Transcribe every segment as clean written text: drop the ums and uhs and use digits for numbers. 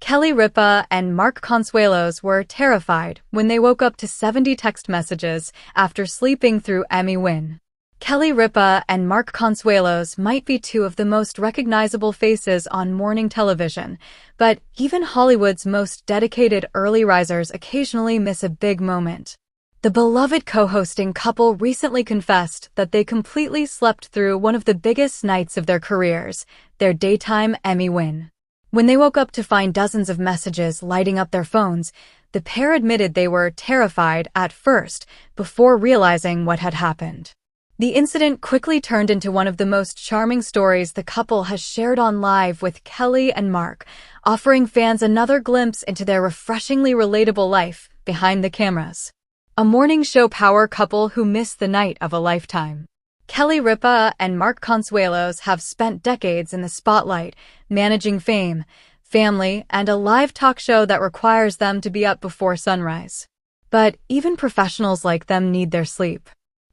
Kelly Ripa and Mark Consuelos were terrified when they woke up to 70 text messages after sleeping through Emmy win. Kelly Ripa and Mark Consuelos might be two of the most recognizable faces on morning television, but even Hollywood's most dedicated early risers occasionally miss a big moment. The beloved co-hosting couple recently confessed that they completely slept through one of the biggest nights of their careers, their daytime Emmy win. When they woke up to find dozens of messages lighting up their phones, the pair admitted they were terrified at first before realizing what had happened. The incident quickly turned into one of the most charming stories the couple has shared on Live with Kelly and Mark, offering fans another glimpse into their refreshingly relatable life behind the cameras. A morning show power couple who missed the night of a lifetime. Kelly Ripa and Mark Consuelos have spent decades in the spotlight, managing fame, family, and a live talk show that requires them to be up before sunrise. But even professionals like them need their sleep.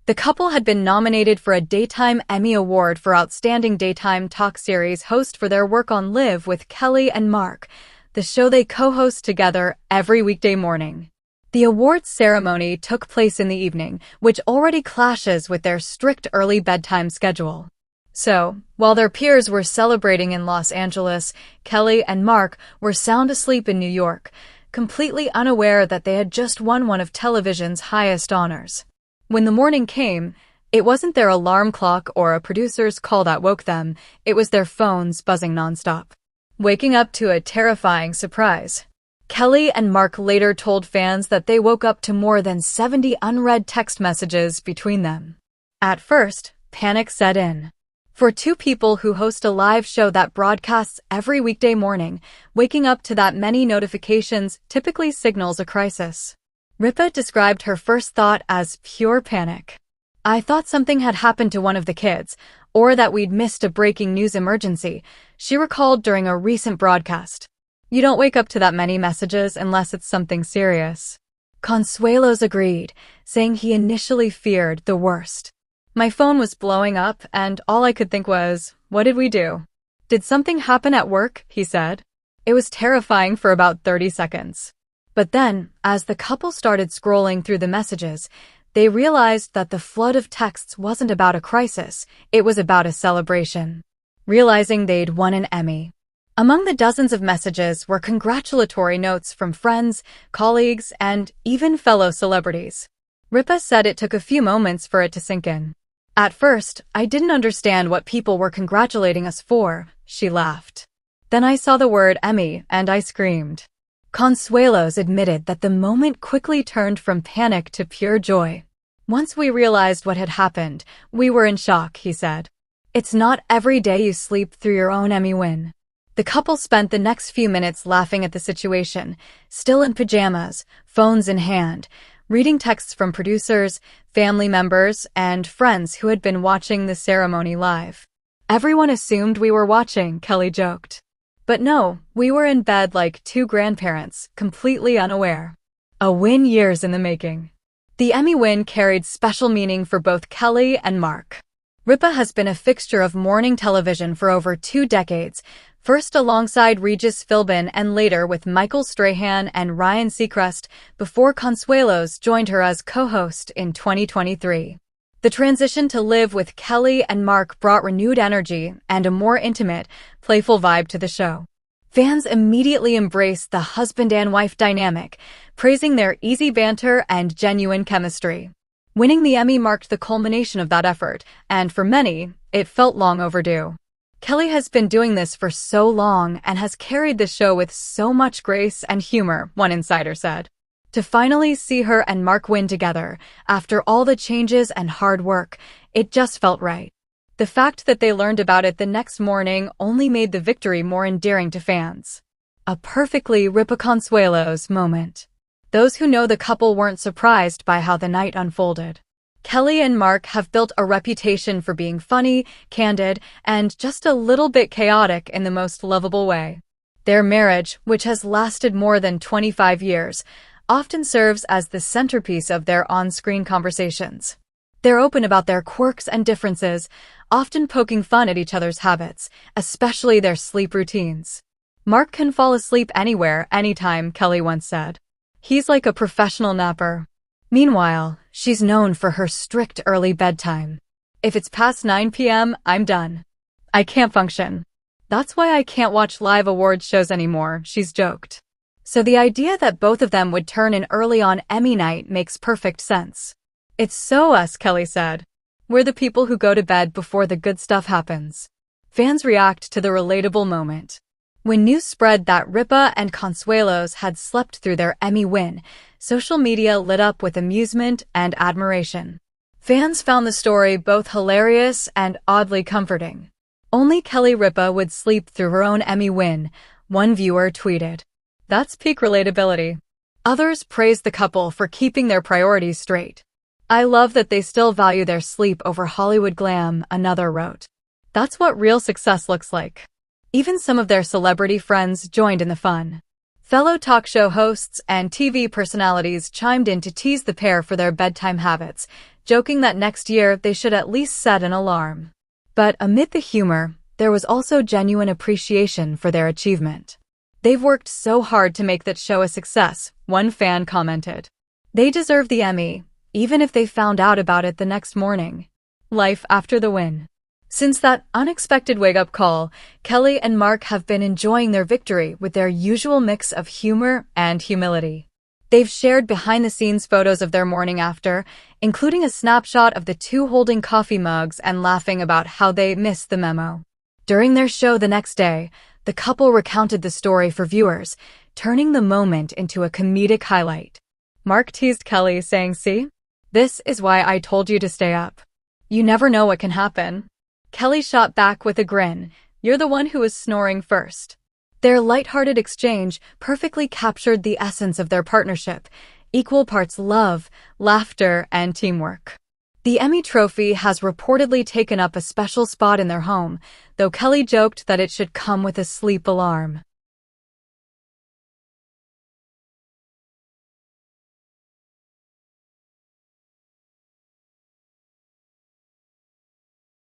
The couple had been nominated for a Daytime Emmy Award for Outstanding Daytime Talk Series host for their work on Live with Kelly and Mark, the show they co-host together every weekday morning. The awards ceremony took place in the evening, which already clashes with their strict early bedtime schedule. So, while their peers were celebrating in Los Angeles, Kelly and Mark were sound asleep in New York, completely unaware that they had just won one of television's highest honors. When the morning came, it wasn't their alarm clock or a producer's call that woke them, it was their phones buzzing nonstop. Waking up to a terrifying surprise. Kelly and Mark later told fans that they woke up to more than 70 unread text messages between them. At first, panic set in. For two people who host a live show that broadcasts every weekday morning, waking up to that many notifications typically signals a crisis. Ripa described her first thought as pure panic. "I thought something had happened to one of the kids, or that we'd missed a breaking news emergency," she recalled during a recent broadcast. "You don't wake up to that many messages unless it's something serious." Consuelos agreed, saying he initially feared the worst. "My phone was blowing up and all I could think was, what did we do? Did something happen at work?" he said. "It was terrifying for about 30 seconds. But then, as the couple started scrolling through the messages, they realized that the flood of texts wasn't about a crisis, it was about a celebration. Realizing they'd won an Emmy. Among the dozens of messages were congratulatory notes from friends, colleagues, and even fellow celebrities. Ripa said it took a few moments for it to sink in. "At first, I didn't understand what people were congratulating us for," she laughed. "Then I saw the word Emmy and I screamed." Consuelos admitted that the moment quickly turned from panic to pure joy. "Once we realized what had happened, we were in shock," he said. "It's not every day you sleep through your own Emmy win." The couple spent the next few minutes laughing at the situation, still in pajamas, phones in hand, reading texts from producers, family members, and friends who had been watching the ceremony live. "Everyone assumed we were watching," Kelly joked. "But no, we were in bed like two grandparents, completely unaware." A win years in the making. The Emmy win carried special meaning for both Kelly and Mark. Ripa has been a fixture of morning television for over 2 decades, first alongside Regis Philbin and later with Michael Strahan and Ryan Seacrest, before Consuelos joined her as co-host in 2023. The transition to Live with Kelly and Mark brought renewed energy and a more intimate, playful vibe to the show. Fans immediately embraced the husband and wife dynamic, praising their easy banter and genuine chemistry. Winning the Emmy marked the culmination of that effort, and for many, it felt long overdue. Kelly has been doing this for so long and has carried the show with so much grace and humor, one insider said. To finally see her and Mark win together, after all the changes and hard work, it just felt right. The fact that they learned about it the next morning only made the victory more endearing to fans. A perfectly Ripa Consuelos moment. Those who know the couple weren't surprised by how the night unfolded. Kelly and Mark have built a reputation for being funny, candid, and just a little bit chaotic in the most lovable way. Their marriage, which has lasted more than 25 years, often serves as the centerpiece of their on-screen conversations. They're open about their quirks and differences, often poking fun at each other's habits, especially their sleep routines. Mark can fall asleep anywhere, anytime, Kelly once said. He's like a professional napper. Meanwhile, she's known for her strict early bedtime. If it's past 9 p.m., I'm done. I can't function. That's why I can't watch live awards shows anymore, she's joked. So the idea that both of them would turn in early on Emmy night makes perfect sense. It's so us, Kelly said. We're the people who go to bed before the good stuff happens. Fans react to the relatable moment. When news spread that Ripa and Consuelos had slept through their Emmy win, social media lit up with amusement and admiration. Fans found the story both hilarious and oddly comforting. Only Kelly Ripa would sleep through her own Emmy win, one viewer tweeted. That's peak relatability. Others praised the couple for keeping their priorities straight. I love that they still value their sleep over Hollywood glam, another wrote. That's what real success looks like. Even some of their celebrity friends joined in the fun. Fellow talk show hosts and TV personalities chimed in to tease the pair for their bedtime habits, joking that next year they should at least set an alarm. But amid the humor, there was also genuine appreciation for their achievement. They've worked so hard to make that show a success, one fan commented. They deserve the Emmy, even if they found out about it the next morning. Life after the win. Since that unexpected wake-up call, Kelly and Mark have been enjoying their victory with their usual mix of humor and humility. They've shared behind-the-scenes photos of their morning after, including a snapshot of the two holding coffee mugs and laughing about how they missed the memo. During their show the next day, the couple recounted the story for viewers, turning the moment into a comedic highlight. Mark teased Kelly, saying, "See? This is why I told you to stay up. You never know what can happen." Kelly shot back with a grin, "You're the one who was snoring first." Their lighthearted exchange perfectly captured the essence of their partnership, equal parts love, laughter, and teamwork. The Emmy trophy has reportedly taken up a special spot in their home, though Kelly joked that it should come with a sleep alarm.